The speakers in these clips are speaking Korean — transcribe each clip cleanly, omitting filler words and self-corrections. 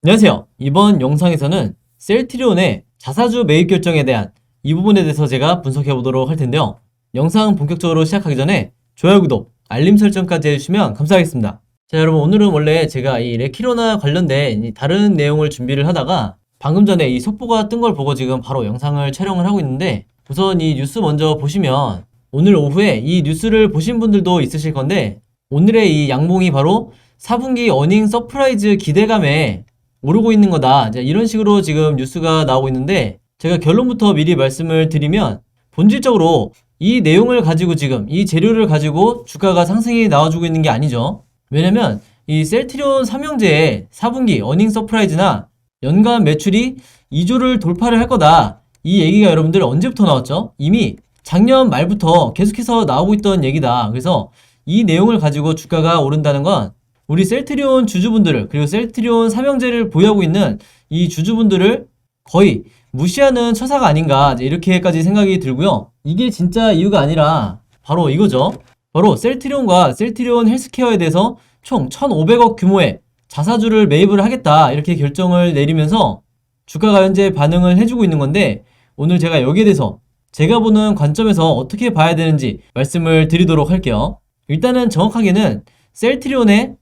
안녕하세요. 이번 영상에서는 셀트리온의 자사주 매입 결정에 대한 이 부분에 대해서 제가 분석해 보도록 할 텐데요. 영상 본격적으로 시작하기 전에 좋아요, 구독, 알림 설정까지 해주시면 감사하겠습니다. 자, 여러분, 오늘은 원래 제가 이 레키로나 관련된 이 다른 내용을 준비를 하다가 방금 전에 이 속보가 뜬 걸 보고 지금 바로 영상을 촬영을 하고 있는데, 우선 이 뉴스 먼저 보시면 오늘 오후에 이 뉴스를 보신 분들도 있으실 건데, 오늘의 이 양봉이 바로 4분기 어닝 서프라이즈 기대감에 오르고 있는 거다. 이제 이런 식으로 지금 뉴스가 나오고 있는데, 제가 결론부터 미리 말씀을 드리면 본질적으로 이 내용을 가지고 지금 이 재료를 가지고 주가가 상승이 나와주고 있는 게 아니죠. 왜냐면 이 셀트리온 삼형제의 4분기 어닝 서프라이즈나 연간 매출이 2조를 돌파를 할 거다. 이 얘기가 여러분들 언제부터 나왔죠? 이미 작년 말부터 계속해서 나오고 있던 얘기다. 그래서 이 내용을 가지고 주가가 오른다는 건 우리 셀트리온 주주분들을, 그리고 셀트리온 삼형제를 보유하고 있는 이 주주분들을 거의 무시하는 처사가 아닌가, 이렇게까지 생각이 들고요. 이게 진짜 이유가 아니라 바로 이거죠. 바로 셀트리온과 셀트리온 헬스케어에 대해서 총 1,500억 규모의 자사주를 매입을 하겠다, 이렇게 결정을 내리면서 주가가 현재 반응을 해주고 있는 건데, 오늘 제가 여기에 대해서 제가 보는 관점에서 어떻게 봐야 되는지 말씀을 드리도록 할게요. 일단은 정확하게는 셀트리온의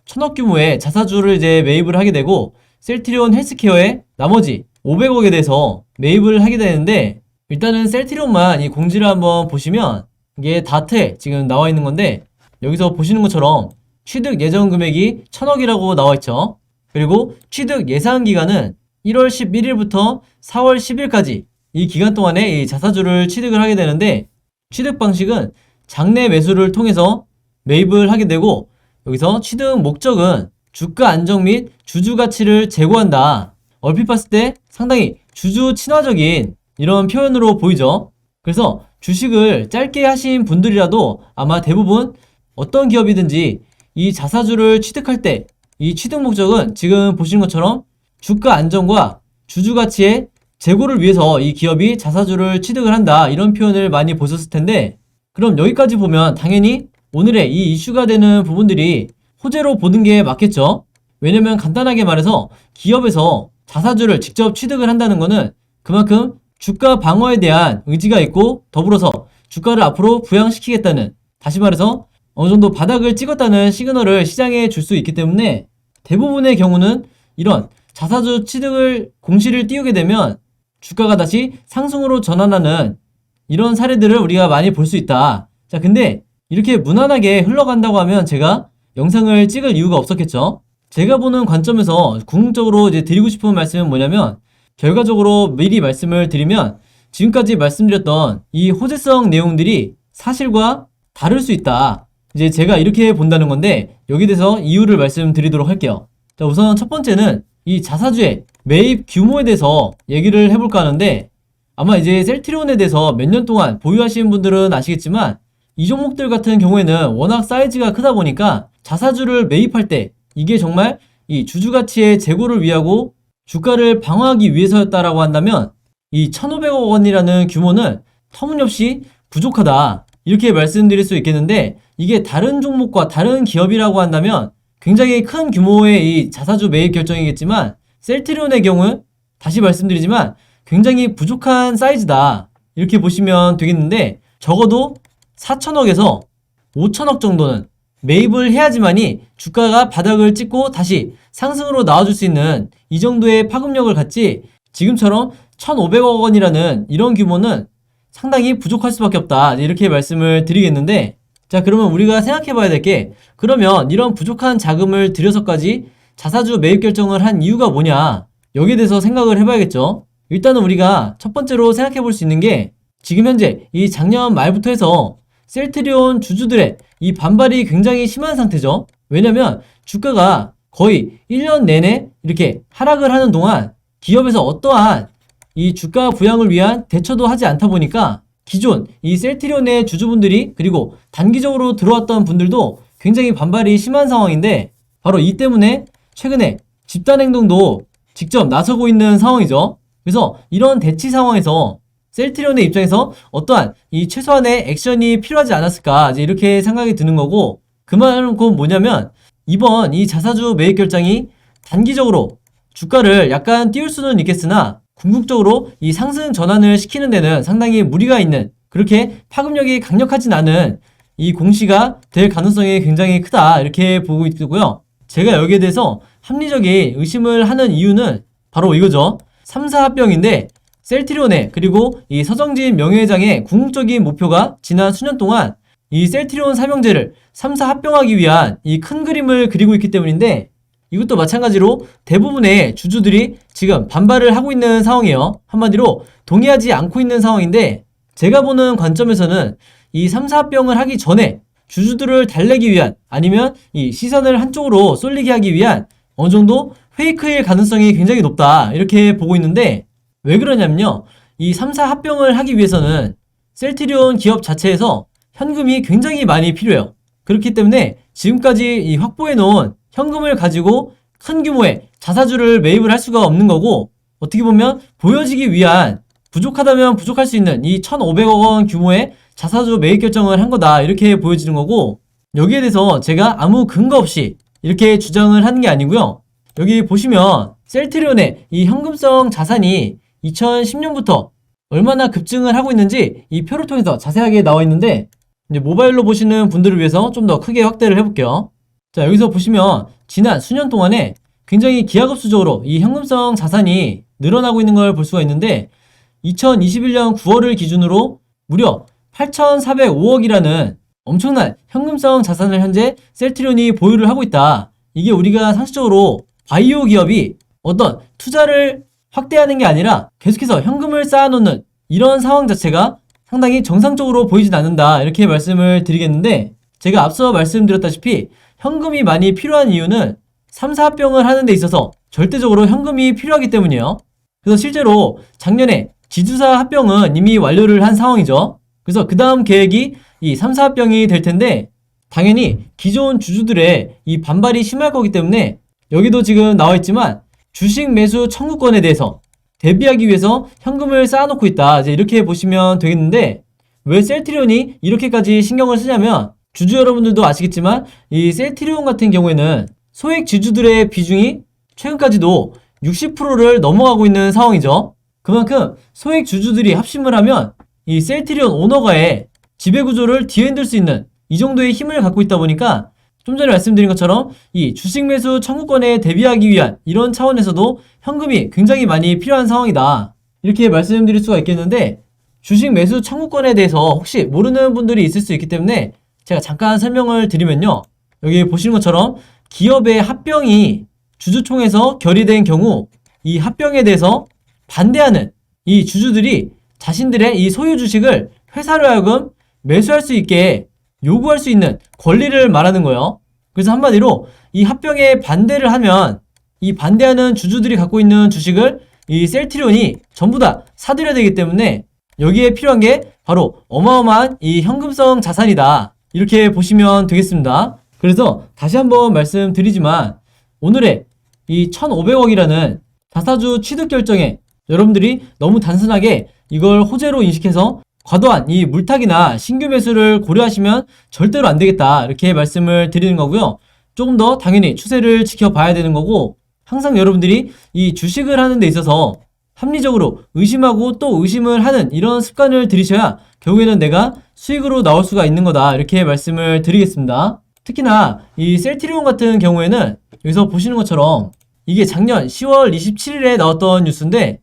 1,000억 규모의 자사주를 이제 매입을 하게 되고, 셀트리온 헬스케어의 나머지 500억에 대해서 매입을 하게 되는데, 일단은 셀트리온만 이 공지를 한번 보시면 이게 다트에 지금 나와 있는 건데, 여기서 보시는 것처럼 취득 예정 금액이 1,000억이라고 나와 있죠. 그리고 취득 예상 기간은 1월 11일부터 4월 10일까지 이 기간 동안에 이 자사주를 취득을 하게 되는데, 취득 방식은 장내 매수를 통해서 매입을 하게 되고, 여기서 취득 목적은 주가 안정 및 주주 가치를 제고한다. 얼핏 봤을 때 상당히 주주 친화적인 이런 표현으로 보이죠. 그래서 주식을 짧게 하신 분들이라도 아마 대부분 어떤 기업이든지 이 자사주를 취득할 때 이 취득 목적은 지금 보시는 것처럼 주가 안정과 주주 가치의 제고를 위해서 이 기업이 자사주를 취득을 한다, 이런 표현을 많이 보셨을 텐데, 그럼 여기까지 보면 당연히 오늘의 이 이슈가 되는 부분들이 호재로 보는 게 맞겠죠? 왜냐면 간단하게 말해서 기업에서 자사주를 직접 취득을 한다는 거는 그만큼 주가 방어에 대한 의지가 있고, 더불어서 주가를 앞으로 부양시키겠다는, 다시 말해서 어느 정도 바닥을 찍었다는 시그널을 시장에 줄 수 있기 때문에, 대부분의 경우는 이런 자사주 취득을 공시를 띄우게 되면 주가가 다시 상승으로 전환하는 이런 사례들을 우리가 많이 볼 수 있다. 자, 근데 이렇게 무난하게 흘러간다고 하면 제가 영상을 찍을 이유가 없었겠죠. 제가 보는 관점에서 궁극적으로 이제 드리고 싶은 말씀은 뭐냐면, 결과적으로 미리 말씀을 드리면 지금까지 말씀드렸던 이 호재성 내용들이 사실과 다를 수 있다. 이제 제가 이렇게 본다는 건데, 여기에 대해서 이유를 말씀드리도록 할게요. 자, 우선 첫 번째는 이 자사주의 매입 규모에 대해서 얘기를 해볼까 하는데, 아마 이제 셀트리온에 대해서 몇 년 동안 보유하시는 분들은 아시겠지만, 이 종목들 같은 경우에는 워낙 사이즈가 크다 보니까 자사주를 매입할 때 이게 정말 이 주주 가치의 제고를 위하고 주가를 방어하기 위해서였다라고 한다면, 이 1,500억 원이라는 규모는 터무니없이 부족하다, 이렇게 말씀드릴 수 있겠는데, 이게 다른 종목과 다른 기업이라고 한다면 굉장히 큰 규모의 이 자사주 매입 결정이겠지만, 셀트리온의 경우는 다시 말씀드리지만 굉장히 부족한 사이즈다, 이렇게 보시면 되겠는데, 적어도 4천억에서 5천억 정도는 매입을 해야지만이 주가가 바닥을 찍고 다시 상승으로 나와줄 수 있는 이 정도의 파급력을 갖지, 지금처럼 1,500억 원이라는 이런 규모는 상당히 부족할 수밖에 없다, 이렇게 말씀을 드리겠는데, 자, 그러면 우리가 생각해 봐야 될 게, 그러면 이런 부족한 자금을 들여서까지 자사주 매입 결정을 한 이유가 뭐냐, 여기에 대해서 생각을 해봐야겠죠. 일단은 우리가 첫 번째로 생각해 볼 수 있는 게, 지금 현재 이 작년 말부터 해서 셀트리온 주주들의 이 반발이 굉장히 심한 상태죠. 왜냐면 주가가 거의 1년 내내 이렇게 하락을 하는 동안 기업에서 어떠한 이 주가 부양을 위한 대처도 하지 않다 보니까, 기존 이 셀트리온의 주주분들이, 그리고 단기적으로 들어왔던 분들도 굉장히 반발이 심한 상황인데, 바로 이 때문에 최근에 집단 행동도 직접 나서고 있는 상황이죠. 그래서 이런 대치 상황에서 셀트리온의 입장에서 어떠한 이 최소한의 액션이 필요하지 않았을까, 이제 이렇게 생각이 드는 거고, 그 말은 곧 뭐냐면, 이번 이 자사주 매입 결정이 단기적으로 주가를 약간 띄울 수는 있겠으나 궁극적으로 이 상승 전환을 시키는 데는 상당히 무리가 있는, 그렇게 파급력이 강력하진 않은 이 공시가 될 가능성이 굉장히 크다, 이렇게 보고 있고요. 제가 여기에 대해서 합리적인 의심을 하는 이유는 바로 이거죠. 3사 합병인데 셀트리온의 그리고 이 서정진 명예회장의 궁극적인 목표가 지난 수년 동안 이 셀트리온 삼형제를 3사 합병하기 위한 이 큰 그림을 그리고 있기 때문인데, 이것도 마찬가지로 대부분의 주주들이 지금 반발을 하고 있는 상황이에요. 한마디로 동의하지 않고 있는 상황인데, 제가 보는 관점에서는 이 3사 합병을 하기 전에 주주들을 달래기 위한, 아니면 이 시선을 한쪽으로 쏠리게 하기 위한 어느 정도 페이크일 가능성이 굉장히 높다, 이렇게 보고 있는데, 왜 그러냐면요, 이 3사 합병을 하기 위해서는 셀트리온 기업 자체에서 현금이 굉장히 많이 필요해요. 그렇기 때문에 지금까지 이 확보해 놓은 현금을 가지고 큰 규모의 자사주를 매입을 할 수가 없는 거고, 어떻게 보면 보여지기 위한, 부족하다면 부족할 수 있는 이 1,500억 원 규모의 자사주 매입 결정을 한 거다, 이렇게 보여지는 거고, 여기에 대해서 제가 아무 근거 없이 이렇게 주장을 하는 게 아니고요. 여기 보시면 셀트리온의 이 현금성 자산이 2010년부터 얼마나 급증을 하고 있는지 이 표를 통해서 자세하게 나와 있는데, 이제 모바일로 보시는 분들을 위해서 좀 더 크게 확대를 해볼게요. 자, 여기서 보시면 지난 수년 동안에 굉장히 기하급수적으로 이 현금성 자산이 늘어나고 있는 걸 볼 수가 있는데, 2021년 9월을 기준으로 무려 8,405억이라는 엄청난 현금성 자산을 현재 셀트리온이 보유를 하고 있다. 이게 우리가 상식적으로 바이오 기업이 어떤 투자를 확대하는 게 아니라 계속해서 현금을 쌓아놓는 이런 상황 자체가 상당히 정상적으로 보이진 않는다, 이렇게 말씀을 드리겠는데, 제가 앞서 말씀드렸다시피 현금이 많이 필요한 이유는 3사 합병을 하는 데 있어서 절대적으로 현금이 필요하기 때문이에요. 그래서 실제로 작년에 지주사 합병은 이미 완료를 한 상황이죠. 그래서 그 다음 계획이 이 3사 합병이 될 텐데, 당연히 기존 주주들의 이 반발이 심할 거기 때문에 여기도 지금 나와 있지만 주식 매수 청구권에 대해서 대비하기 위해서 현금을 쌓아놓고 있다, 이제 이렇게 보시면 되겠는데, 왜 셀트리온이 이렇게까지 신경을 쓰냐면, 주주 여러분들도 아시겠지만 이 셀트리온 같은 경우에는 소액 주주들의 비중이 최근까지도 60%를 넘어가고 있는 상황이죠. 그만큼 소액 주주들이 합심을 하면 이 셀트리온 오너가의 지배구조를 뒤흔들 수 있는 이 정도의 힘을 갖고 있다 보니까, 좀 전에 말씀드린 것처럼 이 주식 매수 청구권에 대비하기 위한 이런 차원에서도 현금이 굉장히 많이 필요한 상황이다, 이렇게 말씀드릴 수가 있겠는데, 주식 매수 청구권에 대해서 혹시 모르는 분들이 있을 수 있기 때문에 제가 잠깐 설명을 드리면요, 여기 보시는 것처럼 기업의 합병이 주주총회에서 결의된 경우 이 합병에 대해서 반대하는 이 주주들이 자신들의 이 소유 주식을 회사로 하여금 매수할 수 있게 요구할 수 있는 권리를 말하는 거예요. 그래서 한마디로 이 합병에 반대를 하면 이 반대하는 주주들이 갖고 있는 주식을 이 셀트리온이 전부 다 사들여야 되기 때문에 여기에 필요한 게 바로 어마어마한 이 현금성 자산이다, 이렇게 보시면 되겠습니다. 그래서 다시 한번 말씀드리지만 오늘의 이 1,500억이라는 자사주 취득 결정에 여러분들이 너무 단순하게 이걸 호재로 인식해서 과도한 이 물타기나 신규 매수를 고려하시면 절대로 안 되겠다, 이렇게 말씀을 드리는 거고요. 조금 더 당연히 추세를 지켜봐야 되는 거고, 항상 여러분들이 이 주식을 하는 데 있어서 합리적으로 의심하고 또 의심을 하는 이런 습관을 들이셔야 결국에는 내가 수익으로 나올 수가 있는 거다, 이렇게 말씀을 드리겠습니다. 특히나 이 셀트리온 같은 경우에는 여기서 보시는 것처럼 이게 작년 10월 27일에 나왔던 뉴스인데,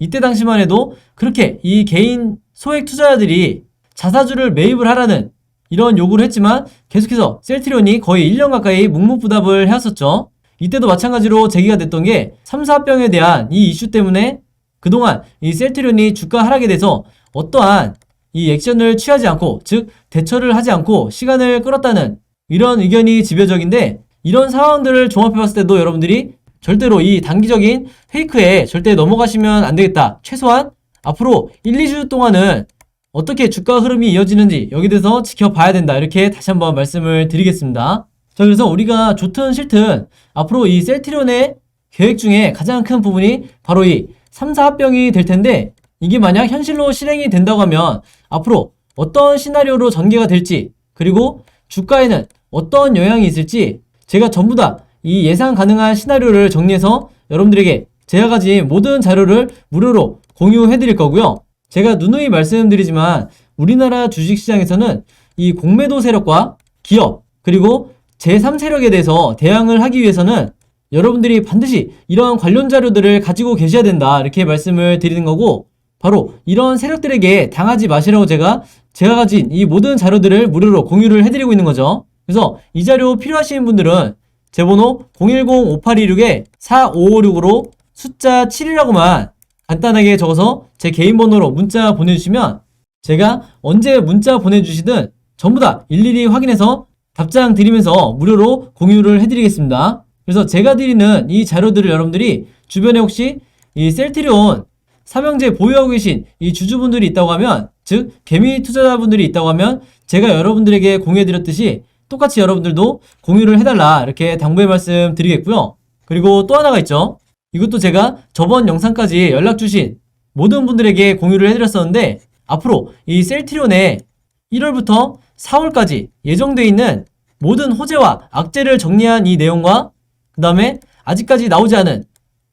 이때 당시만 해도 그렇게 이 개인 소액 투자자들이 자사주를 매입을 하라는 이런 요구를 했지만 계속해서 셀트리온이 거의 1년 가까이 묵묵부답을 해왔었죠. 이때도 마찬가지로 제기가 됐던 게 3사 합병에 대한 이 이슈 때문에 그동안 이 셀트리온이 주가 하락에 대해서 어떠한 이 액션을 취하지 않고, 즉 대처를 하지 않고 시간을 끌었다는 이런 의견이 지배적인데, 이런 상황들을 종합해봤을 때도 여러분들이 절대로 이 단기적인 페이크에 절대 넘어가시면 안 되겠다. 최소한 앞으로 1, 2주 동안은 어떻게 주가 흐름이 이어지는지 여기 대해서 지켜봐야 된다, 이렇게 다시 한번 말씀을 드리겠습니다. 자, 그래서 우리가 좋든 싫든 앞으로 이 셀트리온의 계획 중에 가장 큰 부분이 바로 이 3사 합병이 될 텐데, 이게 만약 현실로 실행이 된다고 하면 앞으로 어떤 시나리오로 전개가 될지, 그리고 주가에는 어떤 영향이 있을지 제가 전부 다 이 예상 가능한 시나리오를 정리해서 여러분들에게 제가 가진 모든 자료를 무료로 공유해 드릴 거고요. 제가 누누이 말씀드리지만 우리나라 주식시장에서는 이 공매도 세력과 기업 그리고 제3세력에 대해서 대항을 하기 위해서는 여러분들이 반드시 이러한 관련 자료들을 가지고 계셔야 된다 이렇게 말씀을 드리는 거고, 바로 이런 세력들에게 당하지 마시라고 제가 가진 이 모든 자료들을 무료로 공유를 해드리고 있는 거죠. 그래서 이 자료 필요하신 분들은 제 번호 010-5826-4556으로 숫자 7이라고만 간단하게 적어서 제 개인 번호로 문자 보내주시면 제가 언제 문자 보내주시든 전부 다 일일이 확인해서 답장 드리면서 무료로 공유를 해드리겠습니다. 그래서 제가 드리는 이 자료들을 여러분들이 주변에 혹시 이 셀트리온 삼형제 보유하고 계신 이 주주분들이 있다고 하면, 즉 개미 투자자분들이 있다고 하면 제가 여러분들에게 공유해드렸듯이 똑같이 여러분들도 공유를 해달라 이렇게 당부의 말씀 드리겠고요. 그리고 또 하나가 있죠. 이것도 제가 저번 영상까지 연락 주신 모든 분들에게 공유를 해드렸었는데, 앞으로 이 셀트리온에 1월부터 4월까지 예정되어 있는 모든 호재와 악재를 정리한 이 내용과 그 다음에 아직까지 나오지 않은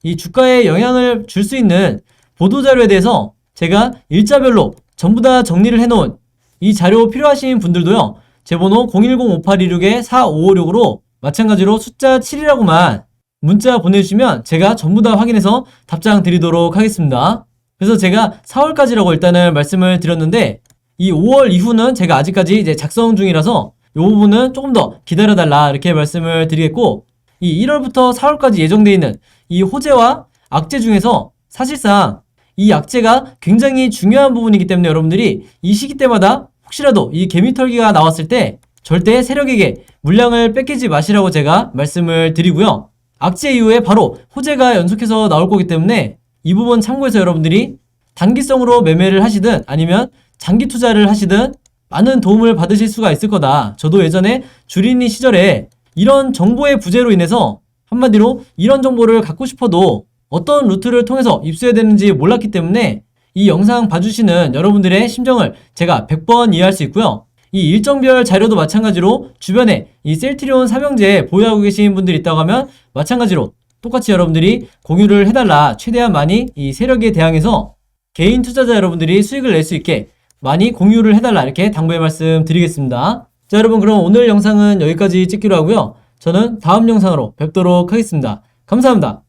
이 주가에 영향을 줄 수 있는 보도자료에 대해서 제가 일자별로 전부 다 정리를 해놓은 이 자료 필요하신 분들도요, 제 번호 010-5826-4556으로 마찬가지로 숫자 7이라고만 문자 보내주시면 제가 전부 다 확인해서 답장 드리도록 하겠습니다. 그래서 제가 4월까지라고 일단은 말씀을 드렸는데, 이 5월 이후는 제가 아직까지 이제 작성 중이라서 이 부분은 조금 더 기다려달라 이렇게 말씀을 드리겠고, 이 1월부터 4월까지 예정되어 있는 이 호재와 악재 중에서 사실상 이 악재가 굉장히 중요한 부분이기 때문에 여러분들이 이 시기 때마다 혹시라도 이 개미털기가 나왔을 때 절대 세력에게 물량을 뺏기지 마시라고 제가 말씀을 드리고요. 악재 이후에 바로 호재가 연속해서 나올 거기 때문에 이 부분 참고해서 여러분들이 단기성으로 매매를 하시든 아니면 장기 투자를 하시든 많은 도움을 받으실 수가 있을 거다. 저도 예전에 주린이 시절에 이런 정보의 부재로 인해서 한마디로 이런 정보를 갖고 싶어도 어떤 루트를 통해서 입수해야 되는지 몰랐기 때문에 이 영상 봐주시는 여러분들의 심정을 제가 100번 이해할 수 있고요. 이 일정별 자료도 마찬가지로 주변에 이 셀트리온 삼형제 보유하고 계신 분들이 있다고 하면 마찬가지로 똑같이 여러분들이 공유를 해달라. 최대한 많이 이 세력에 대항해서 개인 투자자 여러분들이 수익을 낼 수 있게 많이 공유를 해달라 이렇게 당부의 말씀 드리겠습니다. 자, 여러분 그럼 오늘 영상은 여기까지 찍기로 하고요. 저는 다음 영상으로 뵙도록 하겠습니다. 감사합니다.